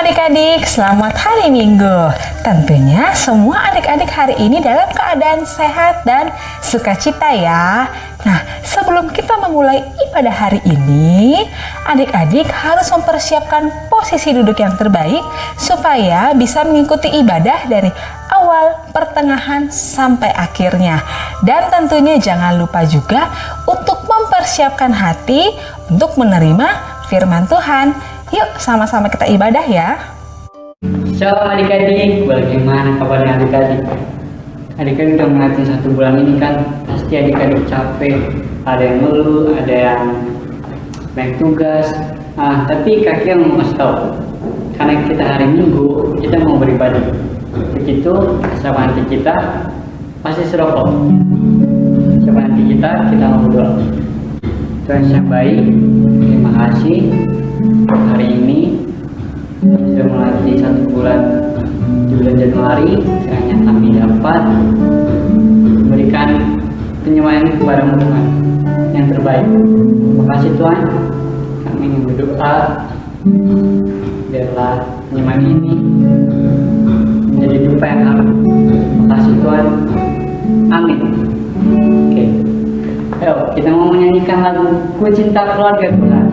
adik-adik, selamat hari Minggu. Tentunya semua adik-adik hari ini dalam keadaan sehat dan sukacita ya. Nah, sebelum kita memulai ibadah hari ini, adik-adik harus mempersiapkan posisi duduk yang terbaik supaya bisa mengikuti ibadah dari awal, pertengahan, sampai akhirnya. Dan tentunya jangan lupa juga untuk mempersiapkan hati untuk menerima firman Tuhan. Yuk sama-sama kita ibadah ya. Shalom adik-adik, bagaimana kabarnya adik-adik? Adik-adik udah melatih 1 bulan ini kan, pasti adik-adik capek. Ada yang ngeluh, ada yang banyak tugas. Tapi kakek mau kasih tahu, karena kita hari Minggu, kita mau beribadah. Begitu, sama hati kita pasti serokok. Sama hati kita mau berdoa. Tuhan yang baik, terima kasih. Hari ini kami sudah melatih 1 bulan di bulan Januari. Kiranya kami dapat memberikan penyembahan kepada Tuhan yang terbaik. Terima kasih Tuhan. Kami ingin berdoa biarlah penyembahan ini menjadi dupa yang harum. Terima kasih Tuhan. Amin. Oke. Ayo kita mau menyanyikan lagu Ku Cinta Keluarga Tuhan.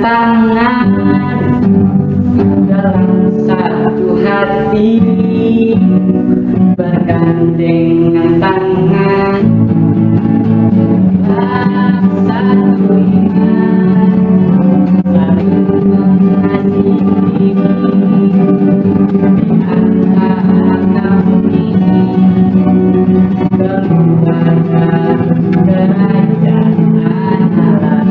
Tangan dalam bergandengan tangan, satu ingat saling mengasihi di antara kami, keluarga kerajaan Allah,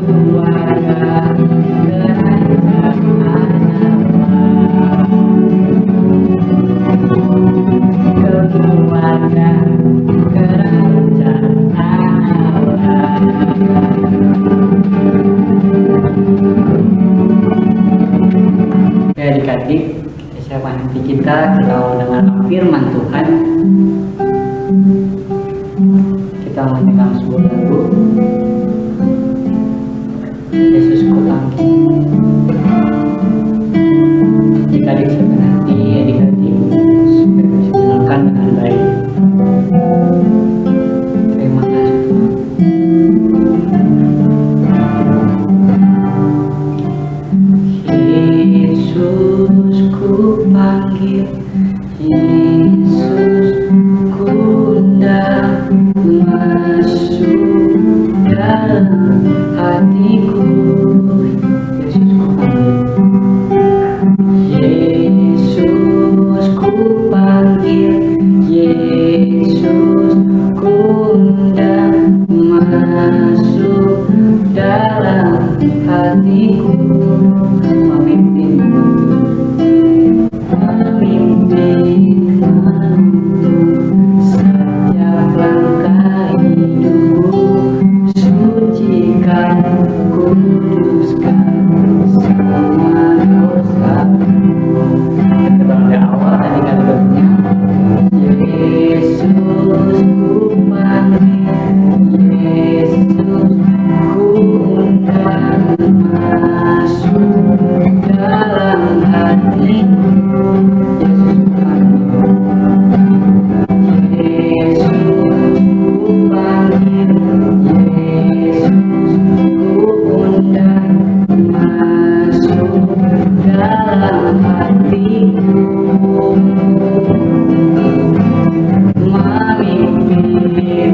keluarga kerajaan Allah, keluarga kerajaan Allah. Ya adik-adik, siapa nanti kita mau dengar firman Tuhan. Kita mendengar sebuah lagu, Yesus ku panggil. Adik-adik siapa nanti, adik-adik supaya bisa mendengarkan dengan baik. Terima kasih Tuhan. Yesus ku panggil, Yesus ku undang masuk dalam hatiku. Yesus ku panggil, Yesus ku panggil, Yesus ku undang masuk dalam hatiku. Memimpin setiap langkah hidupku, sucikan, kuduskan semua dosaku. Kita dari awal tadi kan lagunya, Yesus ku panggil, Yesus ku undang masuk dalam hatiku. Yesus ku panggil, Yesus ku panggil, Yesus ku undang masuk dalam hatiku. Memimpin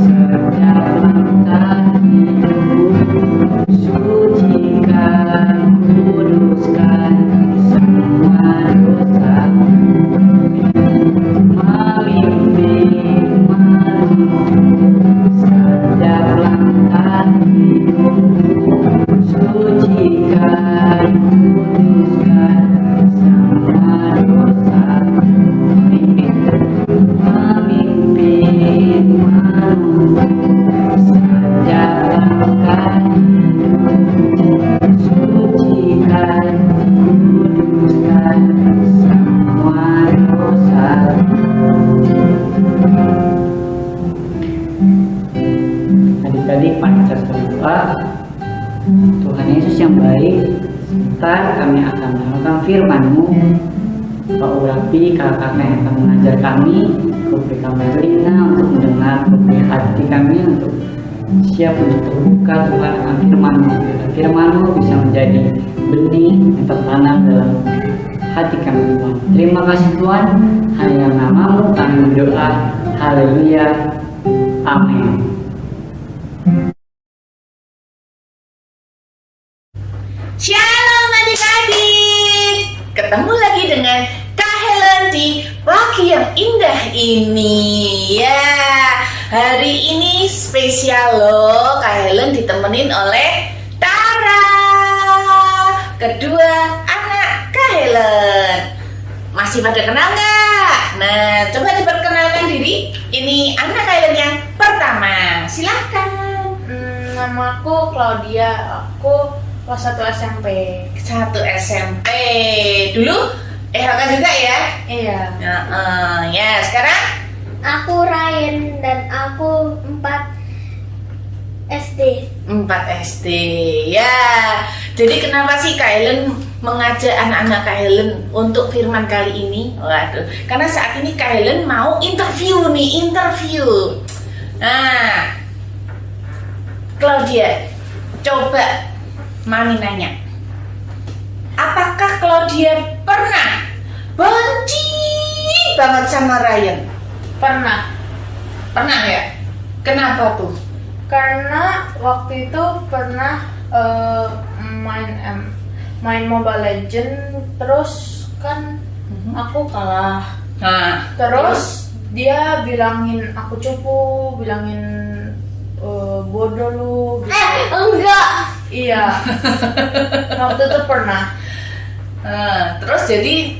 setiap langkah hidupku, sucikan, kuduskan semua dosaku. Memimpin setiap langkah hidupku, sucikan, kuduskan semua dosaku. Memimpin setiap langkah hidupku, sucikan, kuduskan semua dosaku. Adik-adik, mari kita berdoa. Tuhan Yesus yang baik, sebentar kami akan melakukan firman-Mu. Pak Urapi, kakak yang akan mengajar kami, Kau beri kami telinga untuk mendengar, Kau beri hati kami untuk siap untuk terbuka Tuhan akan firman-Mu. Firman-Mu bisa menjadi benih yang tertanam dalam hati kami Tuhan. Terima kasih Tuhan, hanya nama-Mu kami berdoa. Haleluya. Amin. Shalom adik-adik, ketemu lagi dengan Kak Helen di pagi yang indah ini. Ya, hari ini spesial loh, Kak Helen ditemenin oleh Tara, kedua anak Kak Helen. Masih pada kenal nggak? Nah, coba diperkenalkan diri. Ini anak Kak Helen yang pertama, silahkan. Nama aku Claudia, aku kelas 1 SMP. 1 SMP. Dulu LK juga ya? Iya. Ya, sekarang Aku Ryan dan aku 4 SD. 4 SD. Ya. Jadi kenapa sih Kak Helen mengajak anak-anak Kak Helen untuk firman kali ini? Waduh, karena saat ini Kak Helen mau interview. Nah, Claudia, coba Mami nanya, Claudia pernah benci banget sama Ryan? Pernah. Pernah ya? Kenapa tuh? Karena waktu itu pernah main Mobile Legend, terus kan aku kalah. Nah, Terus dia bilangin aku cupu, bilangin bodoh lu gitu. enggak. Iya. Waktu itu pernah. Terus jadi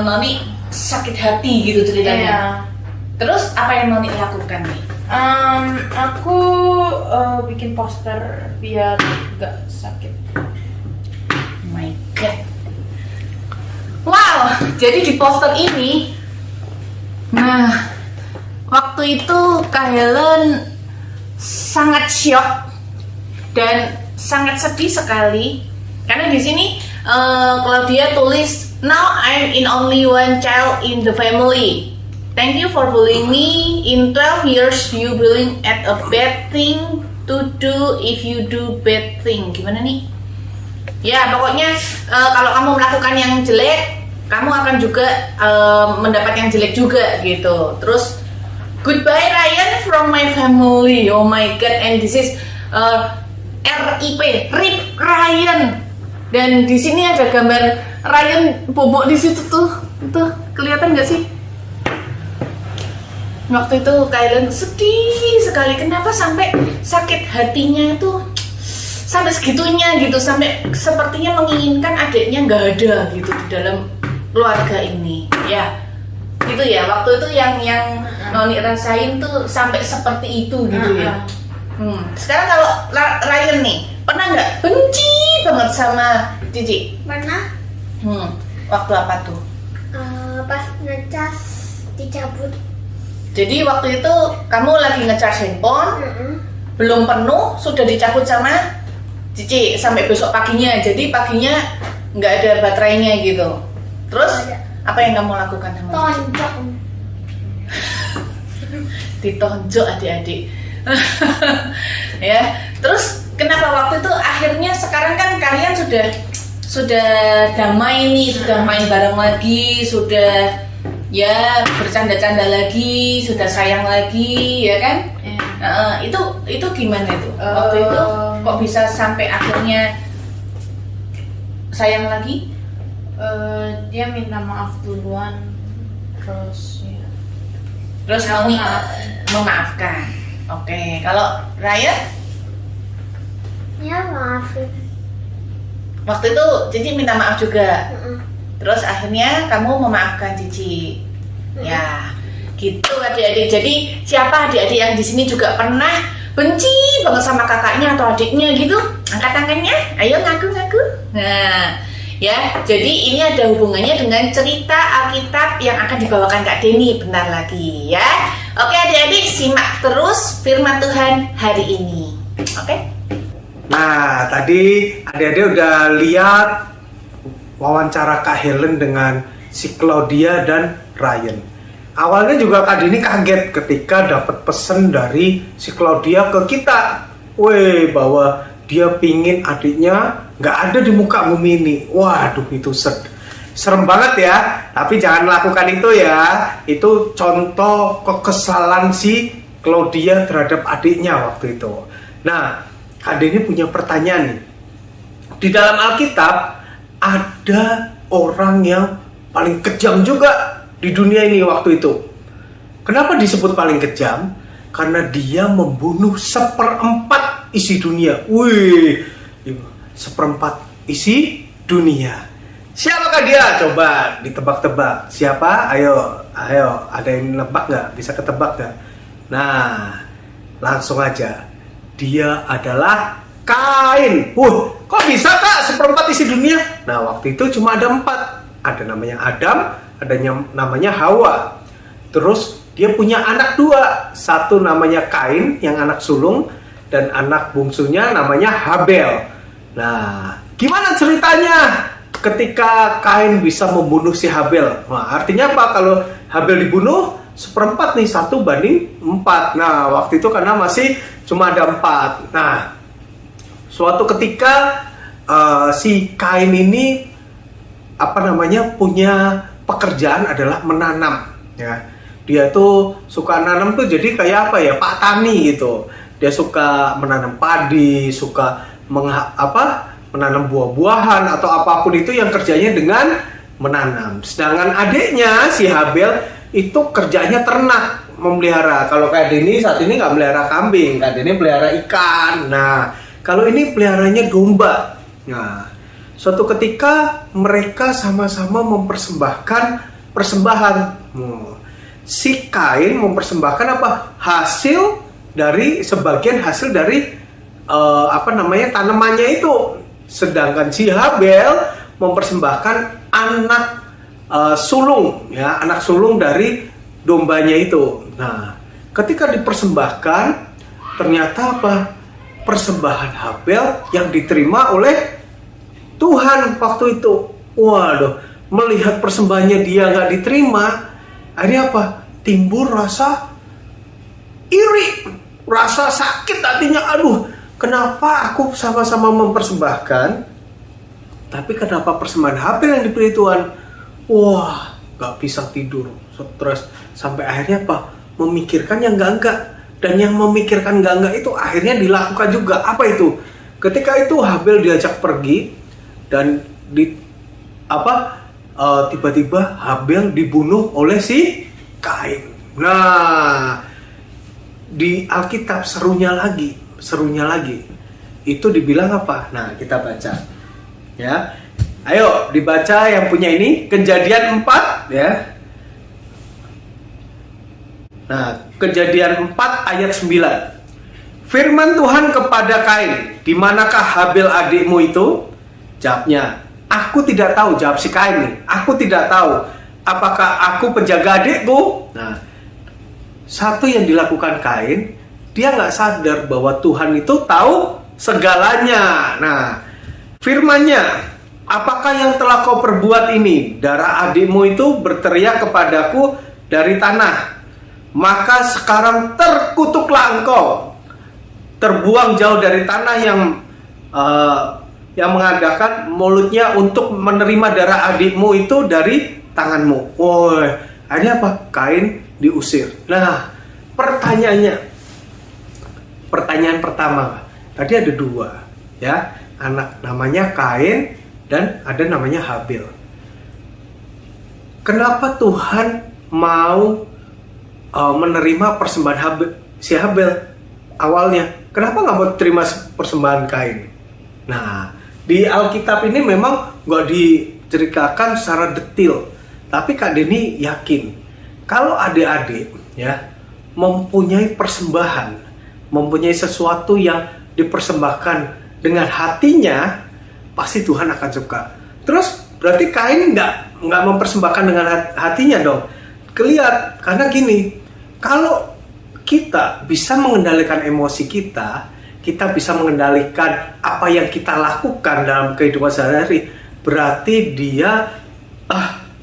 Noni sakit hati gitu ceritanya. Iya. Terus apa yang Noni lakukan nih? Aku bikin poster biar gak sakit. Oh my god. Wow, jadi di poster ini, nah, waktu itu Kak Helen sangat syok dan sangat sedih sekali karena di sini Claudia tulis, "Now I'm in only one child in the family. Thank you for bullying me. In 12 years you bullying at a bad thing to do if you do bad thing." Gimana nih? Ya pokoknya kalau kamu melakukan yang jelek, kamu akan juga mendapat yang jelek juga gitu. Terus goodbye Ryan from my family. Oh my god, and this is RIP, RIP Ryan. Dan di sini ada gambar Ryan bobok di situ tuh kelihatan nggak sih? Waktu itu Kailen sedih sekali. Kenapa sampai sakit hatinya itu sampai segitunya gitu, sampai sepertinya menginginkan adiknya nggak ada gitu di dalam keluarga ini. Ya, gitu ya. Waktu itu yang Noni rasain tuh sampai seperti itu gitu ya. Sekarang kalau Ryan nih, pernah nggak benci banget sama Cici? Pernah Waktu apa tuh? pas ngecas dicabut. Jadi waktu itu kamu lagi ngecas handphone, belum penuh sudah dicabut sama Cici sampai besok paginya. Jadi paginya nggak ada baterainya gitu. Terus apa yang kamu lakukan sama Cici? Tonjok. Ditonjok adik-adik. Ya, terus kenapa waktu itu akhirnya sekarang kan kalian sudah damai nih, sudah main bareng lagi, sudah ya bercanda-canda lagi, sudah sayang lagi, ya kan? Itu gimana itu? Waktu itu kok bisa sampai akhirnya sayang lagi? Dia minta maaf duluan, terus ya. Terus Ya, mau maaf. memaafkan. Oke, kalau Raya Ya maafin. waktu itu Cici minta maaf juga. Terus akhirnya kamu memaafkan Cici. Ya, gitu adik-adik. Jadi siapa adik-adik yang di sini juga pernah benci banget sama kakaknya atau adiknya gitu? Angkat tangannya, ayo ngaku-ngaku. Nah, ya, jadi ini ada hubungannya dengan cerita Alkitab yang akan dibawakan Kak Deni bentar lagi ya. Oke adik-adik, simak terus firman Tuhan hari ini. Oke? Nah, tadi adik-adik udah lihat wawancara Kak Helen dengan si Claudia dan Ryan. Awalnya juga Kak Deni kaget ketika dapat pesan dari si Claudia ke kita. Bahwa dia pingin adiknya nggak ada di muka bumi ini. Waduh, itu serem banget ya. Tapi jangan lakukan itu ya. Itu contoh kekesalan si Claudia terhadap adiknya waktu itu. Nah, Kak Deni punya pertanyaan nih. Di dalam Alkitab ada orang yang paling kejam juga di dunia ini waktu itu. Kenapa disebut paling kejam? Karena dia membunuh 1/4 isi dunia. Wih, 1/4 isi dunia. Siapakah dia? Coba ditebak-tebak. Siapa? Ayo, ada yang nebak nggak? Bisa ketebak nggak? Nah, langsung aja. Dia adalah Kain. Kok bisa Kak 1/4 isi dunia? Nah, waktu itu cuma ada 4. Ada namanya Adam, ada namanya Hawa. Terus dia punya anak 2. Satu namanya Kain yang anak sulung, dan anak bungsunya namanya Habel. Nah, gimana ceritanya ketika Kain bisa membunuh si Habel? Nah, artinya apa kalau Habel dibunuh? 1/4 nih, 1/4. Nah, waktu itu karena masih cuma ada 4. Nah, suatu ketika si Kain ini punya pekerjaan adalah menanam, ya. Dia tuh suka nanam tuh jadi kayak apa ya, Pak Tani gitu. Dia suka menanam padi, suka menanam buah-buahan atau apapun itu yang kerjanya dengan menanam. Sedangkan adiknya si Habel itu kerjanya ternak, memelihara. Kalau kayak Deni saat ini nggak melihara kambing, kayak Deni pelihara ikan. Nah, kalau ini peliharanya domba. Nah, suatu ketika mereka sama-sama mempersembahkan persembahan. Si Kain mempersembahkan sebagian hasil dari tanamannya itu, sedangkan si Habel mempersembahkan anak sulung dari dombanya itu. Nah, ketika dipersembahkan, ternyata persembahan Habel yang diterima oleh Tuhan waktu itu. Waduh, melihat persembahannya dia nggak diterima, akhirnya timbul rasa iri, rasa sakit hatinya. Aduh, kenapa aku sama-sama mempersembahkan, tapi kenapa persembahan Habel yang dipilih Tuhan? Wah, nggak bisa tidur, stres, sampai akhirnya memikirkan yang enggak. Dan yang memikirkan enggak itu akhirnya dilakukan juga. Apa itu? Ketika itu Habel diajak pergi dan tiba-tiba Habel dibunuh oleh si Kain. Nah, di Alkitab serunya lagi itu dibilang apa? Nah, kita baca ya. Ayo dibaca yang punya ini, Kejadian 4 ya. Nah, Kejadian 4 ayat 9. Firman Tuhan kepada Kain, "Di manakah Habel adikmu itu?" Jawabnya, "Aku tidak tahu." Jawab si Kain nih, "Aku tidak tahu. Apakah aku penjaga adikku?" Nah, satu yang dilakukan Kain, dia nggak sadar bahwa Tuhan itu tahu segalanya. Nah, firman-Nya, "Apakah yang telah kau perbuat ini? Darah adikmu itu berteriak kepadaku dari tanah. Maka sekarang terkutuklah engkau, terbuang jauh dari tanah yang mengadakan mulutnya untuk menerima darah adikmu itu dari tanganmu." Woi, akhirnya Kain diusir. Nah, pertanyaan pertama, tadi ada dua ya, anak namanya Kain dan ada namanya Habel. Kenapa Tuhan mau menerima persembahan si Habel awalnya? Kenapa nggak mau terima persembahan Kain? Nah, di Alkitab ini memang nggak diceritakan secara detail, tapi Kak Deni yakin kalau adik-adik ya mempunyai persembahan, mempunyai sesuatu yang dipersembahkan dengan hatinya, pasti Tuhan akan suka. Terus berarti Kain nggak mempersembahkan dengan hatinya dong. Kelihatan karena gini, kalau kita bisa mengendalikan emosi kita bisa mengendalikan apa yang kita lakukan dalam kehidupan sehari-hari, berarti dia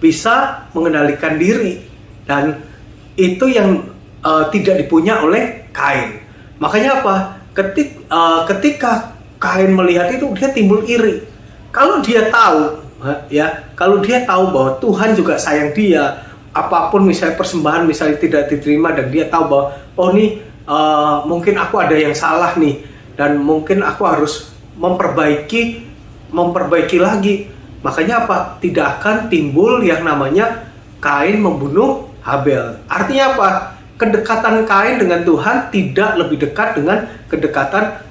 bisa mengendalikan diri, dan itu yang tidak dipunya oleh Kain. Makanya ketika Kain melihat itu, dia timbul iri. Kalau dia tahu bahwa Tuhan juga sayang dia, apapun misalnya persembahan misalnya tidak diterima, dan dia tahu bahwa mungkin aku ada yang salah nih, dan mungkin aku harus memperbaiki lagi. Makanya tidak akan timbul yang namanya Kain membunuh Habel. Artinya kedekatan Kain dengan Tuhan tidak lebih dekat dengan kedekatan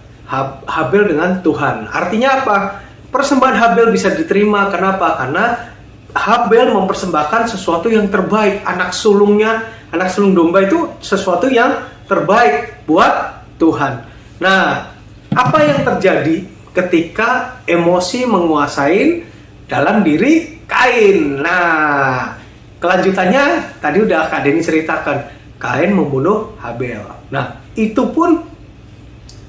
Habel dengan Tuhan. Artinya persembahan Habel bisa diterima. Kenapa? Karena Habel mempersembahkan sesuatu yang terbaik. Anak sulung domba itu sesuatu yang terbaik buat Tuhan. Nah, apa yang terjadi ketika emosi menguasai dalam diri Kain? Nah, kelanjutannya tadi udah Kak Deni ceritakan, Kain membunuh Habel. Nah, itu pun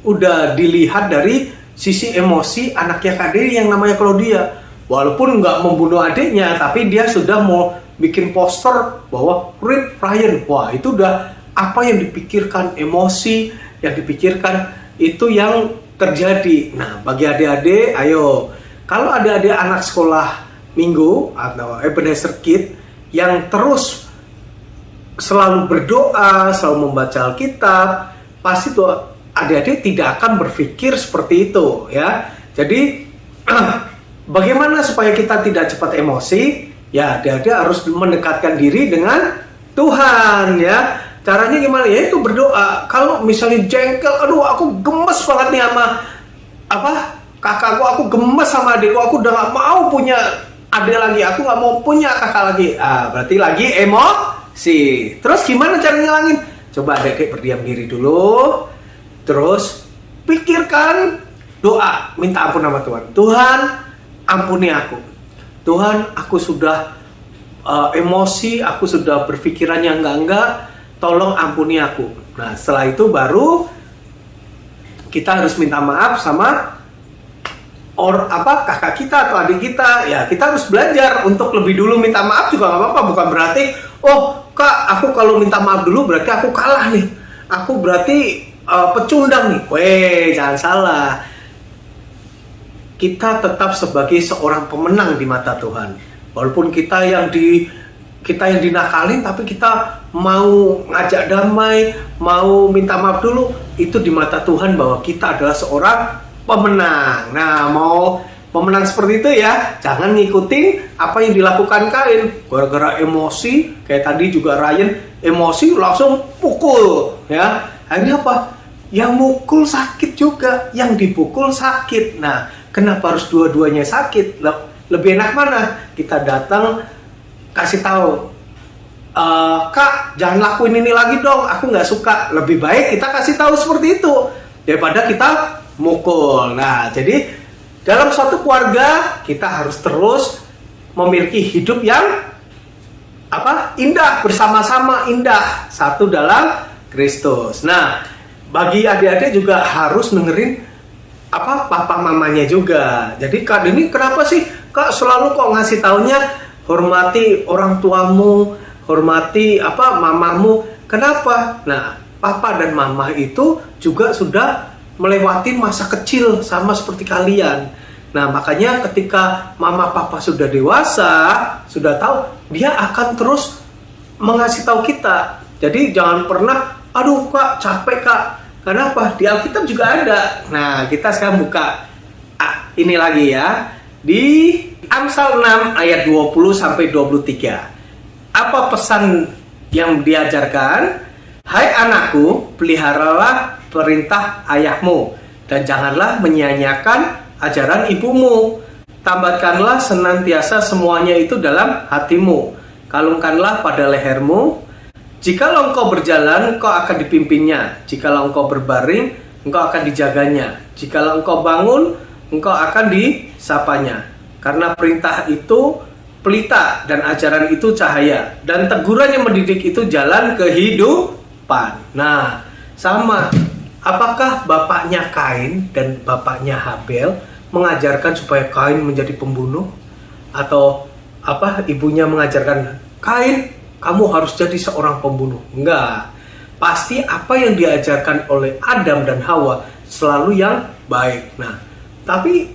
udah dilihat dari sisi emosi anaknya Kak Deni yang namanya Claudia. Walaupun nggak membunuh adiknya, tapi dia sudah mau bikin poster bahwa Rip Ryan. Wah, itu udah apa yang dipikirkan, emosi yang dipikirkan, itu yang terjadi. Nah, bagi adik-adik, ayo, kalau adik-adik anak sekolah minggu atau Ebenezer Kid yang terus selalu berdoa, selalu membaca Alkitab, pasti tuh adik-adik tidak akan berpikir seperti itu ya. Jadi bagaimana supaya kita tidak cepat emosi? Ya, adik-adik harus mendekatkan diri dengan Tuhan ya. Caranya gimana? Ya itu berdoa. Kalau misalnya jengkel, aduh aku gemes banget nih sama kakakku, aku gemes sama adikku, aku udah gak mau punya adik lagi, aku gak mau punya kakak lagi. Berarti lagi emosi. Terus gimana cara ngilangin? Coba adik-adik berdiam diri dulu. Terus pikirkan doa, minta ampun sama Tuhan. Tuhan, ampuni aku. Tuhan, aku sudah emosi, aku sudah berpikiran yang enggak, tolong ampuni aku. Nah, setelah itu baru kita harus minta maaf sama kakak kita atau adik kita. Ya, kita harus belajar untuk lebih dulu minta maaf juga nggak apa-apa. Bukan berarti, oh kak, aku kalau minta maaf dulu berarti aku kalah nih. Aku berarti pecundang nih. Weh, jangan salah. Kita tetap sebagai seorang pemenang di mata Tuhan. Walaupun kita yang dinakalin, tapi kita mau ngajak damai, mau minta maaf dulu, itu di mata Tuhan bahwa kita adalah seorang pemenang. Nah, mau pemenang seperti itu ya, jangan ngikutin apa yang dilakukan Kain. Gara-gara emosi, kayak tadi juga Ryan, emosi langsung pukul ya. Akhirnya apa? Yang mukul sakit juga, yang dipukul sakit. Nah, kenapa harus dua-duanya sakit? Lebih enak mana? Kita datang kasih tahu, kak, jangan lakuin ini lagi dong, aku nggak suka. Lebih baik kita kasih tahu seperti itu daripada kita mukul. Nah, jadi dalam suatu keluarga kita harus terus memiliki hidup yang indah, bersama-sama indah, satu dalam Kristus. Nah, bagi adik-adik juga harus dengerin papa mamanya juga. Jadi kak ini kenapa sih kak selalu kok ngasih taunya hormati orang tuamu, hormati mamamu? Kenapa? Nah, papa dan mama itu juga sudah melewati masa kecil sama seperti kalian. Nah, makanya ketika mama papa sudah dewasa, sudah tahu, dia akan terus mengasih tahu kita. Jadi jangan pernah, aduh kak capek kak. Kenapa? Di Alkitab juga ada. Nah, kita sekarang buka ini lagi ya. Di Amsal 6 ayat 20 sampai 23. Apa pesan yang diajarkan? Hai anakku, peliharalah perintah ayahmu dan janganlah menyia-nyiakan ajaran ibumu. Tambatkanlah senantiasa semuanya itu dalam hatimu. Kalungkanlah pada lehermu. Jikalau engkau berjalan, engkau akan dipimpinnya. Jikalau engkau berbaring, engkau akan dijaganya. Jikalau engkau bangun, engkau akan disapanya. Karena perintah itu pelita dan ajaran itu cahaya. Dan teguran yang mendidik itu jalan kehidupan. Nah, sama. Apakah bapaknya Kain dan bapaknya Habel mengajarkan supaya Kain menjadi pembunuh? Atau ibunya mengajarkan Kain, kamu harus jadi seorang pembunuh? Enggak. Pasti apa yang diajarkan oleh Adam dan Hawa selalu yang baik. Nah, tapi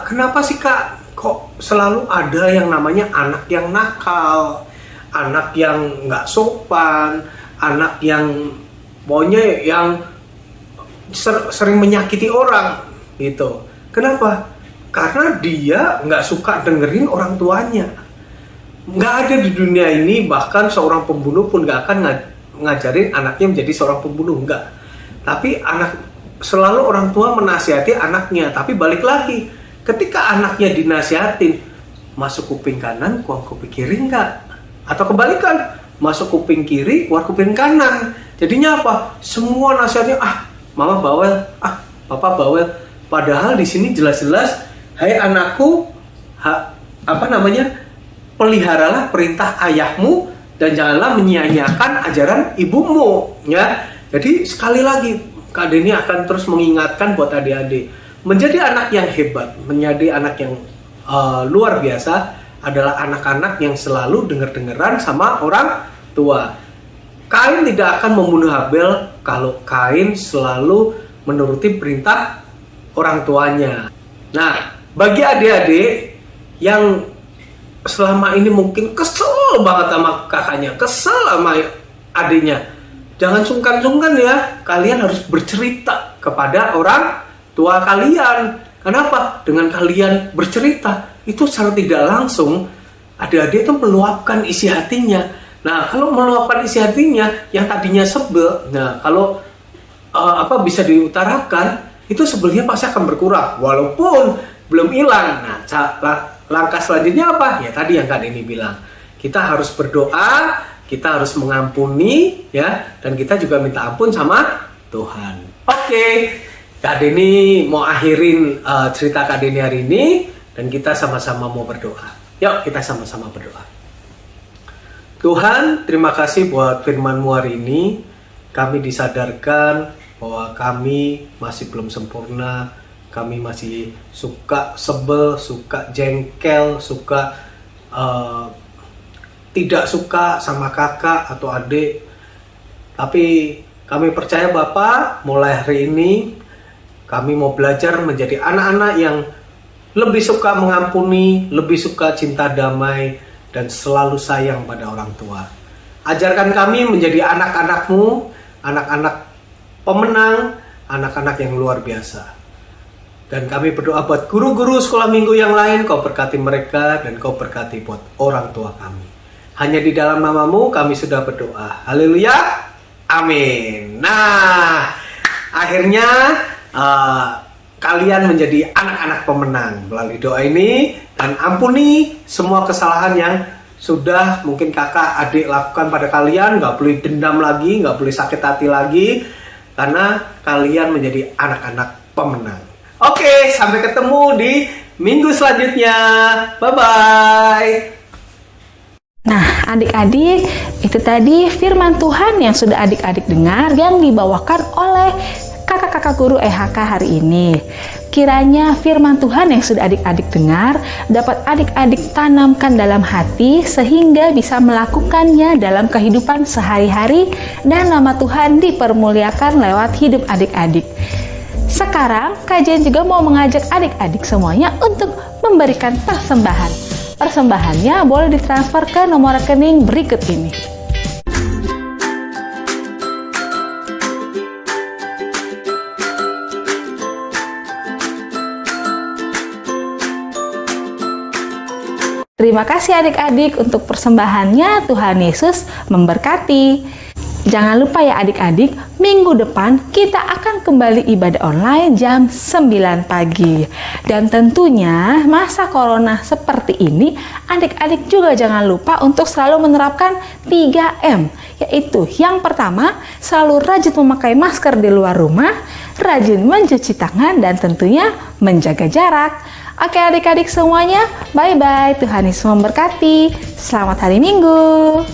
kenapa sih kak kok selalu ada yang namanya anak yang nakal, anak yang nggak sopan, anak yang pokoknya yang sering menyakiti orang gitu? Kenapa? Karena dia nggak suka dengerin orang tuanya. Nggak ada di dunia ini, bahkan seorang pembunuh pun nggak akan ngajarin anaknya menjadi seorang pembunuh, nggak. Tapi selalu orang tua menasihati anaknya. Tapi balik lagi, ketika anaknya dinasihatin, masuk kuping kanan, keluar kuping kiri nggak? Atau kebalikan, masuk kuping kiri, keluar kuping kanan. Jadinya apa? Semua nasihatnya, mama bawel, papa bawel. Padahal di sini jelas-jelas, hai anakku, peliharalah perintah ayahmu dan janganlah menyia-nyiakan ajaran ibumu, ya. Jadi sekali lagi Kak Denny akan terus mengingatkan buat adik-adik, menjadi anak yang hebat, menjadi anak yang luar biasa adalah anak-anak yang selalu dengar-dengaran sama orang tua. Kain tidak akan membunuh Habel kalau Kain selalu menuruti perintah orang tuanya. Nah, bagi adik-adik yang selama ini mungkin kesel banget sama kakaknya, kesel sama adiknya, jangan sungkan-sungkan ya, kalian harus bercerita kepada orang tua kalian. Kenapa? Dengan kalian bercerita, itu secara tidak langsung adik-adik itu meluapkan isi hatinya. Nah, kalau meluapkan isi hatinya yang tadinya sebel, nah kalau bisa diutarakan, itu sebelnya pasti akan berkurang, walaupun belum hilang. Nah, langkah selanjutnya apa? Ya tadi yang Kak Deni bilang, kita harus berdoa, kita harus mengampuni, ya, dan kita juga minta ampun sama Tuhan. Oke, Kak Deni mau akhirin cerita Kak Deni hari ini, dan kita sama-sama mau berdoa. Yuk, kita sama-sama berdoa. Tuhan, terima kasih buat firman-Mu hari ini. Kami disadarkan bahwa kami masih belum sempurna, kami masih suka sebel, suka jengkel, suka tidak suka sama kakak atau adik. Tapi kami percaya Bapak, mulai hari ini kami mau belajar menjadi anak-anak yang lebih suka mengampuni, lebih suka cinta damai, dan selalu sayang pada orang tua. Ajarkan kami menjadi anak-anak-Mu, anak-anak pemenang, anak-anak yang luar biasa. Dan kami berdoa buat guru-guru sekolah minggu yang lain, Kau berkati mereka dan Kau berkati buat orang tua kami. Hanya di dalam nama-Mu kami sudah berdoa. Haleluya, amin. Nah, akhirnya kalian menjadi anak-anak pemenang melalui doa ini, dan ampuni semua kesalahan yang sudah mungkin kakak adik lakukan pada kalian. Gak boleh dendam lagi, gak boleh sakit hati lagi, karena kalian menjadi anak-anak pemenang. Oke, sampai ketemu di minggu selanjutnya. Bye-bye. Nah, adik-adik, itu tadi firman Tuhan yang sudah adik-adik dengar yang dibawakan oleh kakak-kakak guru EHK hari ini. Kiranya firman Tuhan yang sudah adik-adik dengar dapat adik-adik tanamkan dalam hati sehingga bisa melakukannya dalam kehidupan sehari-hari, dan nama Tuhan dipermuliakan lewat hidup adik-adik. Sekarang kajian juga mau mengajak adik-adik semuanya untuk memberikan persembahan. Persembahannya boleh ditransfer ke nomor rekening berikut ini. Terima kasih adik-adik untuk persembahannya. Tuhan Yesus memberkati. Jangan lupa ya adik-adik, minggu depan kita akan kembali ibadah online jam 9 pagi. Dan tentunya masa corona seperti ini, adik-adik juga jangan lupa untuk selalu menerapkan 3M. Yaitu yang pertama, selalu rajin memakai masker di luar rumah, rajin mencuci tangan, dan tentunya menjaga jarak. Oke adik-adik semuanya, bye-bye. Tuhan Yesus memberkati. Selamat hari Minggu.